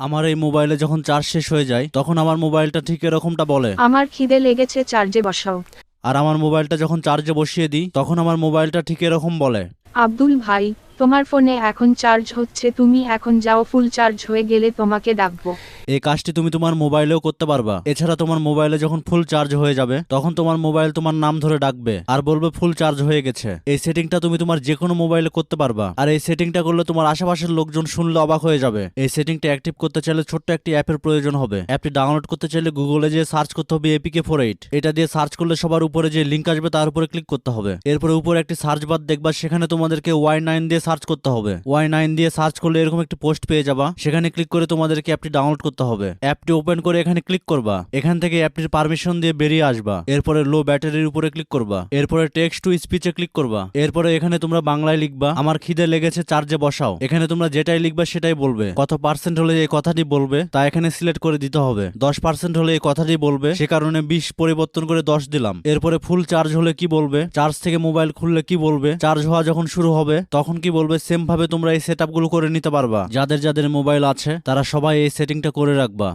আমার এই মোবাইলে যখন চার্জ শেষ হয়ে যায় তখন আমার মোবাইলটা ঠিক এরকমটা বলে। আমার খিদে লেগেছে, চার্জে বসাও। আর আমার মোবাইলটা যখন চার্জে বসিয়ে দিই তখন আমার মোবাইলটা ঠিক এরকম বলে। আব্দুল ভাই, তোমার ফোনে এখন চার্জ হচ্ছে, তুমি এখন যাও, ফুল চার্জ হয়ে গেলে তোমাকে ডাকবো। এই কাজটি তুমি তোমার মোবাইলেও করতে পারবা। এছাড়া তোমার মোবাইলে যখন ফুল চার্জ হয়ে যাবে তখন তোমার মোবাইল তোমার নাম ধরে ডাকবে আর বলবে ফুল চার্জ হয়ে গেছে। এই সেটিংটা তুমি তোমার যে কোনো মোবাইলে করতে পারবা। আর এই সেটিংটা করলে তোমার আশেপাশের লোকজন শুনলে অবাক হয়ে যাবে। এই সেটিংটা অ্যাক্টিভ করতে চাইলে ছোট্ট একটি অ্যাপের প্রয়োজন হবে। অ্যাপটি ডাউনলোড করতে চাইলে গুগলে যে সার্চ করতে হবে APK48। এটা দিয়ে সার্চ করলে সবার উপরে যে লিঙ্ক আসবে তার উপরে ক্লিক করতে হবে। এরপরে উপরে একটি সার্চ বার দেখবা, সেখানে তোমাদেরকে Y9 দিয়ে সার্চ করতে হবে। Y9 দিয়ে সার্চ করলে এরকম একটি পোস্ট পেয়ে যাবা। সেখানে ক্লিক করে তোমাদেরকে অ্যাপটি ডাউনলোড করতে হবে। অ্যাপটি ওপেন করে এখানে ক্লিক করবা। এখান থেকে অ্যাপটির পারমিশন দিয়ে বেরিয়ে আসবা। এরপরে লো ব্যাটারির উপরে ক্লিক করবা। এরপরে টেক্সট টু স্পিচে ক্লিক করবা। এরপরে এখানে তোমরা বাংলায় লিখবা আমার খিদে লেগেছে, চার্জে বসাও। এখানে তোমরা যেটাই লিখবা সেটাই বলবে। কত পার্সেন্ট হলে এই কথাটি বলবে তা এখানে সিলেক্ট করে দিতে হবে। 10% হলে এই কথাটি বলবে, সে কারণে 20 পরিবর্তন করে 10 দিলাম। এরপরে ফুল চার্জ হলে কি বলবে, চার্জ থেকে মোবাইল খুললে কি বলবে, চার্জ হওয়া যখন শুরু হবে তখন কি বলবে। সেম ভাবে তোমরা এই সেটআপগুলো করে নিতে পারবা। যাদের যাদের মোবাইল আছে তারা সবাই এই সেটিংটা করে রাখবা।